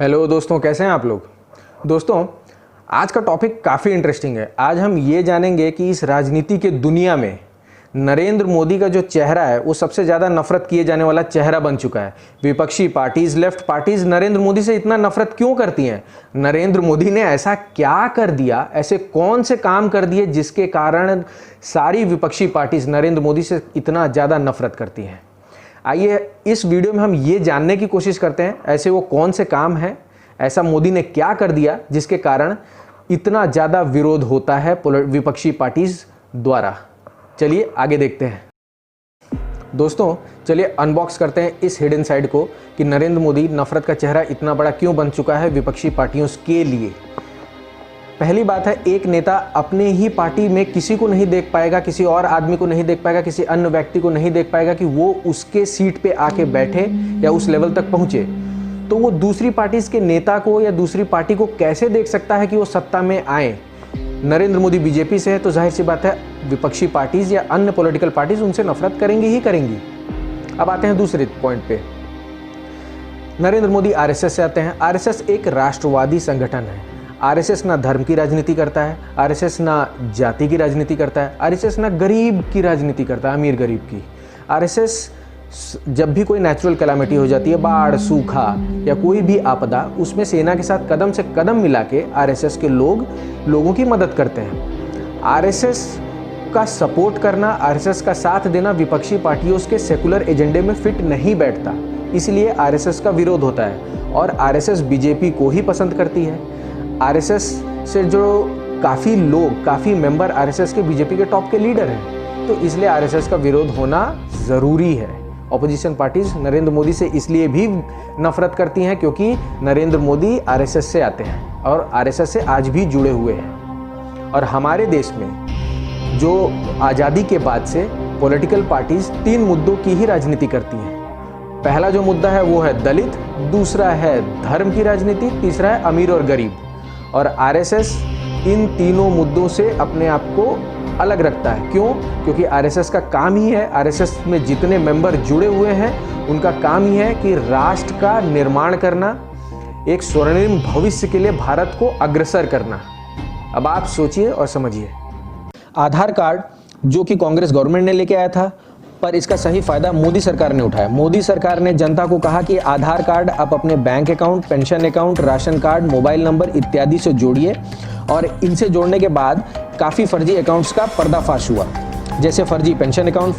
Hello दोस्तों, कैसे हैं आप लोग। दोस्तों, आज का टॉपिक काफ़ी इंटरेस्टिंग है। आज हम ये जानेंगे कि इस राजनीति के दुनिया में नरेंद्र मोदी का जो चेहरा है वो सबसे ज़्यादा नफरत किए जाने वाला चेहरा बन चुका है। विपक्षी parties, left parties Narendra Modi से इतना नफरत क्यों करती हैं? नरेंद्र मोदी ने ऐसा क्या कर दिया, ऐसे कौन से काम कर दिए जिसके कारण सारी विपक्षी पार्टीज़ नरेंद्र मोदी से इतना ज़्यादा नफरत करती हैं? आइए इस वीडियो में हम ये जानने की कोशिश करते हैं ऐसे वो कौन से काम हैं, ऐसा मोदी ने क्या कर दिया जिसके कारण इतना ज़्यादा विरोध होता है विपक्षी पार्टीज़ द्वारा। चलिए आगे देखते हैं। दोस्तों, चलिए अनबॉक्स करते हैं इस हिडन साइड को कि नरेंद्र मोदी नफरत का चेहरा इतना बड़ा क्यों बन चुका है विपक्षी पार्टियों के लिए। पहली बात है, एक नेता अपने ही पार्टी में किसी को नहीं देख पाएगा, किसी और आदमी को नहीं देख पाएगा, किसी अन्य व्यक्ति को नहीं देख पाएगा कि वो उसके सीट पे आके बैठे या उस लेवल तक पहुंचे, तो वो दूसरी पार्टी के नेता को या दूसरी पार्टी को कैसे देख सकता है कि वो सत्ता में आए। नरेंद्र मोदी बीजेपी से है तो जाहिर सी बात है विपक्षी पार्टीज या अन्य पॉलिटिकल पार्टीज उनसे नफरत करेंगी ही करेंगी। अब आते हैं दूसरे पॉइंट पे। नरेंद्र मोदी आरएसएस से आते हैं। आरएसएस एक राष्ट्रवादी संगठन है। आरएसएस ना धर्म की राजनीति करता है, आरएसएस ना जाति की राजनीति करता है, आरएसएस ना गरीब की राजनीति करता है, अमीर गरीब की। आरएसएस जब भी कोई नेचुरल कैलामिटी हो जाती है, बाढ़, सूखा या कोई भी आपदा, उसमें सेना के साथ कदम से कदम मिला के आरएसएस के लोगों की मदद करते हैं। आरएसएस का सपोर्ट करना, आरएसएस का साथ देना विपक्षी पार्टियों के सेकुलर एजेंडे में फिट नहीं बैठता, इसलिए आरएसएस का विरोध होता है। और आरएसएस बीजेपी को ही पसंद करती है। आरएसएस से जो काफ़ी मेंबर आरएसएस के बीजेपी के टॉप के लीडर हैं, तो इसलिए आरएसएस का विरोध होना ज़रूरी है। ऑपोजिशन पार्टीज नरेंद्र मोदी से इसलिए भी नफरत करती हैं क्योंकि नरेंद्र मोदी आरएसएस से आते हैं और आरएसएस से आज भी जुड़े हुए हैं। और हमारे देश में जो आज़ादी के बाद से पॉलिटिकल पार्टीज 3 मुद्दों की ही राजनीति करती हैं। पहला जो मुद्दा है वो है दलित, दूसरा है धर्म की राजनीति, तीसरा है अमीर और गरीब। और आरएसएस इन तीनों मुद्दों से अपने आप को अलग रखता है। क्यों? क्योंकि आरएसएस का काम ही है, आरएसएस में जितने मेंबर जुड़े हुए हैं उनका काम ही है कि राष्ट्र का निर्माण करना, एक स्वर्णिम भविष्य के लिए भारत को अग्रसर करना। अब आप सोचिए और समझिए। आधार कार्ड जो कि कांग्रेस गवर्नमेंट ने लेके आया था, पर इसका सही फायदा मोदी सरकार ने उठाया। मोदी सरकार ने जनता को कहा कि आधार कार्ड आप अपने bank account, pension account, ration card, mobile number इत्यादि से जोड़िए। और इनसे जोड़ने के बाद काफ़ी फर्जी अकाउंट्स का पर्दाफाश हुआ, जैसे फर्जी पेंशन अकाउंट,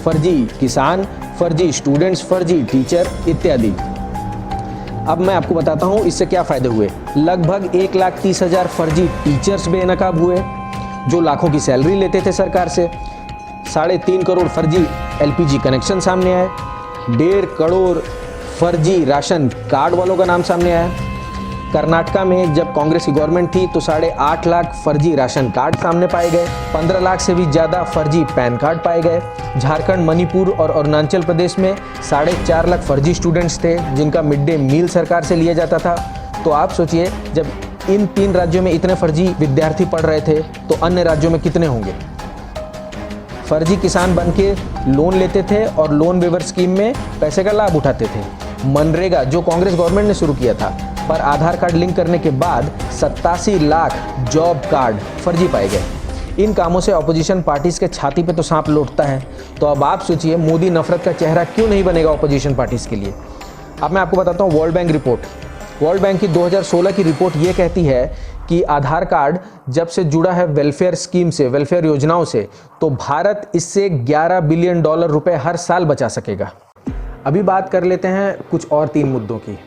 फर्जी किसान, फर्जी स्टूडेंट्स, फर्जी टीचर इत्यादि। अब मैं आपको बताता हूँ इससे क्या फ़ायदे हुए। लगभग 1,30,000 फर्जी टीचर्स बेनकाब हुए जो लाखों की सैलरी लेते थे सरकार से। 3.5 करोड़ फर्जी एलपीजी कनेक्शन सामने आए। 1.5 करोड़ फर्जी राशन कार्ड वालों का नाम सामने आया। कर्नाटका में जब कांग्रेस की गवर्नमेंट थी तो 8.5 लाख फर्जी राशन कार्ड सामने पाए गए। 15 लाख से भी ज़्यादा फर्जी पैन कार्ड पाए गए। झारखंड, मणिपुर और अरुणाचल प्रदेश में 4.5 लाख फर्जी स्टूडेंट्स थे जिनका मिड डे मील सरकार से लिया जाता था। तो आप सोचिए, जब इन 3 राज्यों में इतने फर्जी विद्यार्थी पढ़ रहे थे तो अन्य राज्यों में कितने होंगे। फर्जी किसान बन के लोन लेते थे और लोन वेवर स्कीम में पैसे का लाभ उठाते थे। मनरेगा जो कांग्रेस गवर्नमेंट ने शुरू किया था, पर आधार कार्ड लिंक करने के बाद 87 लाख जॉब कार्ड फर्जी पाए गए। इन कामों से ऑपोजिशन पार्टीज के छाती पे तो सांप लौटता है। तो अब आप सोचिए, मोदी नफरत का चेहरा क्यों नहीं बनेगा ऑपोजिशन पार्टीज के लिए। अब मैं आपको बताता हूँ world bank report. World bank की 2016 की रिपोर्ट ये कहती है कि आधार कार्ड जब से जुड़ा है वेलफेयर स्कीम से, वेलफेयर योजनाओं से, तो भारत इससे $11 बिलियन रुपए हर साल बचा सकेगा। अभी बात कर लेते हैं कुछ और 3 मुद्दों की।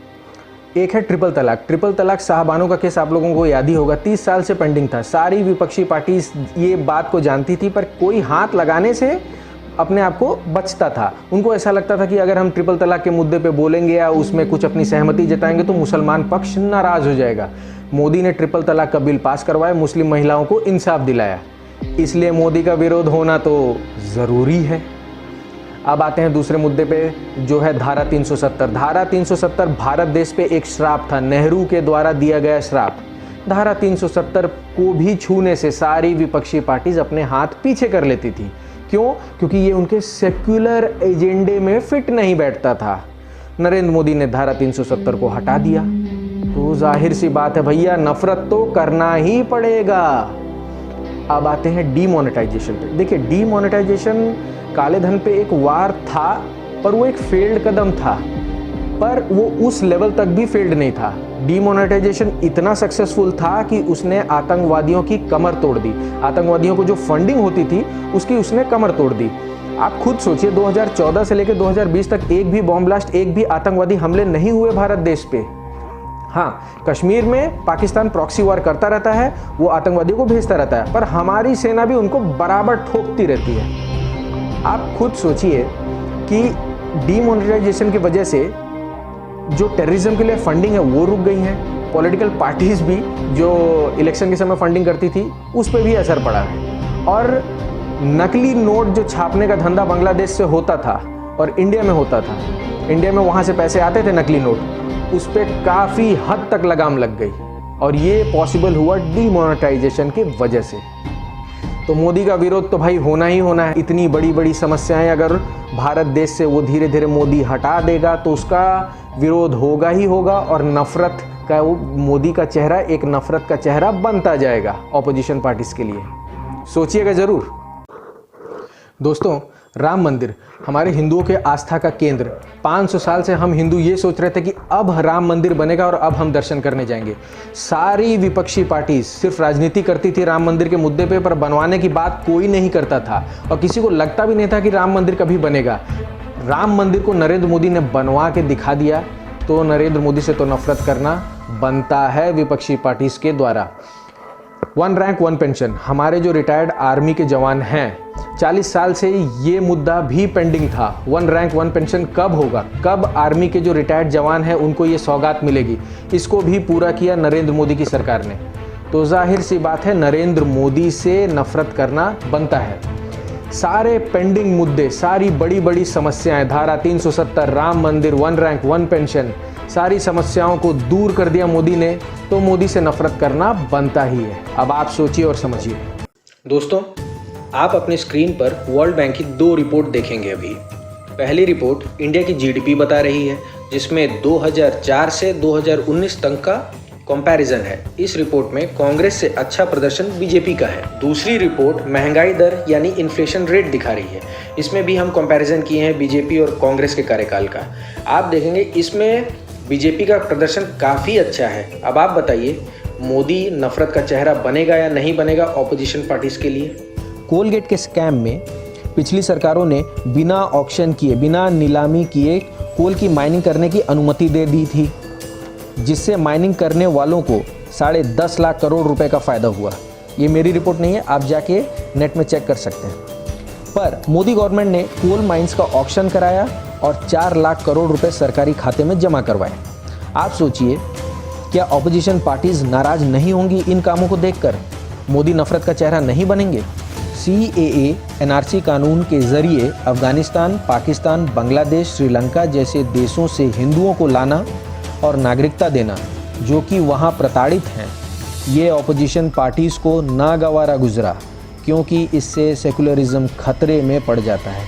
एक है ट्रिपल तलाक। ट्रिपल तलाक साहबानों का केस आप लोगों को याद ही होगा, 30 साल से पेंडिंग था। सारी विपक्षी पार्टी ये बात को जानती थी, पर कोई हाथ लगाने से अपने आप को बचता था। उनको ऐसा लगता था कि अगर हम ट्रिपल तलाक के मुद्दे पे बोलेंगे या उसमें कुछ अपनी सहमति जताएंगे तो मुसलमान पक्ष नाराज हो जाएगा। मोदी ने ट्रिपल तलाक का बिल पास करवाया, मुस्लिम महिलाओं को इंसाफ दिलाया, इसलिए मोदी का विरोध होना तो ज़रूरी है। अब आते हैं दूसरे मुद्दे पे, जो है धारा 370। धारा 370 भारत देश पे एक श्राप था, नेहरू के द्वारा दिया गया श्राप। धारा 370 को भी छूने से सारी विपक्षी पार्टीज अपने हाथ पीछे कर लेती थी। क्यों? क्योंकि ये उनके सेक्युलर एजेंडे में फिट नहीं बैठता था। नरेंद्र मोदी ने धारा 370 को हटा दिया तो जाहिर सी बात है भैया, नफरत तो करना ही पड़ेगा। अब आते हैं डीमोनेटाइजेशन पे। देखिए, डीमोनेटाइजेशन काले धन पे एक वार था, पर वो एक फेल्ड कदम था, पर वो उस लेवल तक भी फेल्ड नहीं था। डीमोनेटाइजेशन इतना सक्सेसफुल था कि उसने आतंकवादियों की कमर तोड़ दी। आतंकवादियों को जो फंडिंग होती थी उसकी उसने कमर तोड़ दी। आप खुद सोचिए, 2014 से लेकर 2020 तक एक भी बॉम्ब ब्लास्ट, एक भी आतंकवादी हमले नहीं हुए भारत देश पे। हाँ, कश्मीर में पाकिस्तान प्रॉक्सी वॉर करता रहता है, वो आतंकवादियों को भेजता रहता है, पर हमारी सेना भी उनको बराबर ठोकती रहती है। आप खुद सोचिए कि डीमोनेटाइजेशन की वजह से जो टेररिज्म के लिए फंडिंग है वो रुक गई है। पॉलिटिकल पार्टीज भी जो इलेक्शन के समय फंडिंग करती थी उस पर भी असर पड़ा है। और नकली नोट जो छापने का धंधा बांग्लादेश से होता था और इंडिया में होता था, इंडिया में वहाँ से पैसे आते थे नकली नोट, उस पर काफ़ी हद तक लगाम लग गई। और ये पॉसिबल हुआ डीमोनेटाइजेशन की वजह से। तो मोदी का विरोध तो भाई होना ही होना है। इतनी बड़ी बड़ी समस्याएं अगर भारत देश से वो धीरे धीरे मोदी हटा देगा तो उसका विरोध होगा ही होगा, और नफरत का वो मोदी का चेहरा एक नफरत का चेहरा बनता जाएगा ऑपोजिशन पार्टीज के लिए। सोचिएगा जरूर। दोस्तों, राम मंदिर हमारे हिंदुओं के आस्था का केंद्र। 500 साल से हम हिंदू ये सोच रहे थे कि अब राम मंदिर बनेगा और अब हम दर्शन करने जाएंगे। सारी विपक्षी पार्टी सिर्फ राजनीति करती थी राम मंदिर के मुद्दे पे, पर बनवाने की बात कोई नहीं करता था और किसी को लगता भी नहीं था कि राम मंदिर कभी बनेगा। राम मंदिर को नरेंद्र मोदी ने बनवा के दिखा दिया, तो नरेंद्र मोदी से तो नफरत करना बनता है विपक्षी पार्टीज के द्वारा। 1 रैंक 1 पेंशन, हमारे जो रिटायर्ड आर्मी के जवान हैं, 40 साल से ये मुद्दा भी पेंडिंग था। 1 रैंक 1 पेंशन कब होगा, कब आर्मी के जो रिटायर्ड जवान हैं उनको ये सौगात मिलेगी, इसको भी पूरा किया नरेंद्र मोदी की सरकार ने। तो जाहिर सी बात है, नरेंद्र मोदी से नफरत करना बनता है। सारे पेंडिंग मुद्दे, सारी बड़ी बड़ी समस्याएं, धारा 370, राम मंदिर, 1 रैंक 1 पेंशन, सारी समस्याओं को दूर कर दिया मोदी ने, तो मोदी से नफरत करना बनता ही है। अब आप सोचिए और समझिए। दोस्तों, आप अपनी स्क्रीन पर वर्ल्ड बैंक की 2 रिपोर्ट देखेंगे अभी। पहली रिपोर्ट इंडिया की जीडीपी बता रही है, जिसमें 2004 से 2019 तक का कंपैरिजन है। इस रिपोर्ट में कांग्रेस से अच्छा प्रदर्शन बीजेपी का है। दूसरी रिपोर्ट महंगाई दर यानी इन्फ्लेशन रेट दिखा रही है। इसमें भी हम कंपैरिजन किए हैं बीजेपी और कांग्रेस के कार्यकाल का। आप देखेंगे इसमें बीजेपी का प्रदर्शन काफ़ी अच्छा है। अब आप बताइए, मोदी नफरत का चेहरा बनेगा या नहीं बनेगा ऑपोजिशन पार्टीज के लिए? कोलगेट के स्कैम में पिछली सरकारों ने बिना ऑक्शन किए, बिना नीलामी किए कोल की माइनिंग करने की अनुमति दे दी थी, जिससे माइनिंग करने वालों को 10.5 लाख करोड़ रुपए का फ़ायदा हुआ। ये मेरी रिपोर्ट नहीं है, आप जाके नेट में चेक कर सकते हैं। पर मोदी गवर्नमेंट ने कोल माइंस का ऑक्शन कराया और 4 लाख करोड़ रुपए सरकारी खाते में जमा करवाए। आप सोचिए, क्या ऑपोजिशन पार्टीज नाराज नहीं होंगी इन कामों को देखकर? मोदी नफरत का चेहरा नहीं बनेंगे? CAA NRC कानून के जरिए अफगानिस्तान, पाकिस्तान, बांग्लादेश, श्रीलंका जैसे देशों से हिंदुओं को लाना और नागरिकता देना, जो कि वहाँ प्रताड़ित हैं, ये ऑपोजिशन पार्टीज़ को नागवारा गुजरा, क्योंकि इससे सेकुलरिज्म खतरे में पड़ जाता है।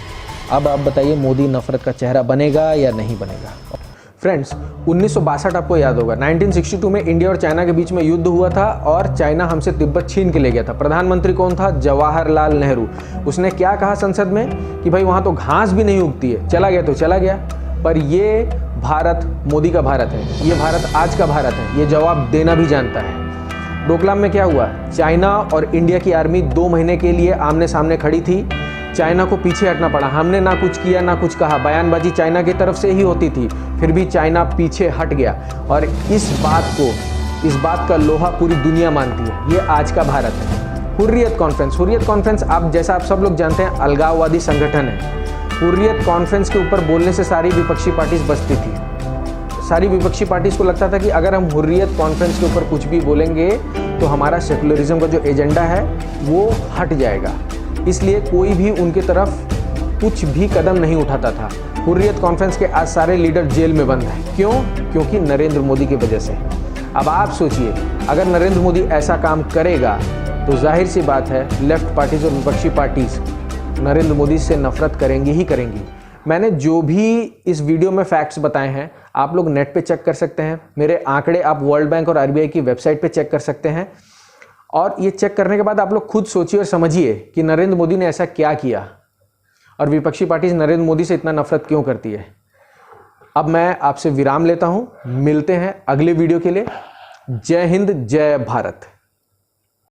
अब आप बताइए, मोदी नफरत का चेहरा बनेगा या नहीं बनेगा? फ्रेंड्स, 1962 आपको याद होगा, 1962 में इंडिया और चाइना के बीच में युद्ध हुआ था और चाइना हमसे तिब्बत छीन के ले गया था। प्रधानमंत्री कौन था? जवाहरलाल नेहरू। उसने क्या कहा संसद में कि भाई वहाँ तो घास भी नहीं उगती है, चला गया तो चला गया। पर ये भारत मोदी का भारत है, ये भारत आज का भारत है, ये जवाब देना भी जानता है। डोकलाम में क्या हुआ? चाइना और इंडिया की आर्मी 2 महीने के लिए आमने सामने खड़ी थी। चाइना को पीछे हटना पड़ा, हमने ना कुछ किया ना कुछ कहा, बयानबाजी चाइना की तरफ से ही होती थी, फिर भी चाइना पीछे हट गया। और इस बात का लोहा पूरी दुनिया मानती है, ये आज का भारत है। हुर्रियत कॉन्फ्रेंस आप जैसा आप सब लोग जानते हैं अलगाववादी संगठन है। हुर्रियत कॉन्फ्रेंस के ऊपर बोलने से सारी विपक्षी पार्टीज बचती थी। सारी विपक्षी पार्टीज को लगता था कि अगर हम हुर्रियत कॉन्फ्रेंस के ऊपर कुछ भी बोलेंगे तो हमारा सेकुलरिज्म का जो एजेंडा है वो हट जाएगा, इसलिए कोई भी उनके तरफ कुछ भी कदम नहीं उठाता था। हुर्रियत कॉन्फ्रेंस के आज सारे लीडर जेल में बंद हैं। क्यों? क्योंकि नरेंद्र मोदी की वजह से। अब आप सोचिए, अगर नरेंद्र मोदी ऐसा काम करेगा तो जाहिर सी बात है लेफ्ट पार्टीज और विपक्षी पार्टीज नरेंद्र मोदी से नफरत करेंगी ही करेंगी। मैंने जो भी इस वीडियो में फैक्ट्स बताए हैं आप लोग नेट पे चेक कर सकते हैं। मेरे आंकड़े आप वर्ल्ड बैंक और आरबीआई की वेबसाइट पे चेक कर सकते हैं। और ये चेक करने के बाद आप लोग खुद सोचिए और समझिए कि नरेंद्र मोदी ने ऐसा क्या किया और विपक्षी पार्टी नरेंद्र मोदी से इतना नफरत क्यों करती है। अब मैं आपसे विराम लेता हूं, मिलते हैं अगले वीडियो के लिए। जय हिंद, जय भारत।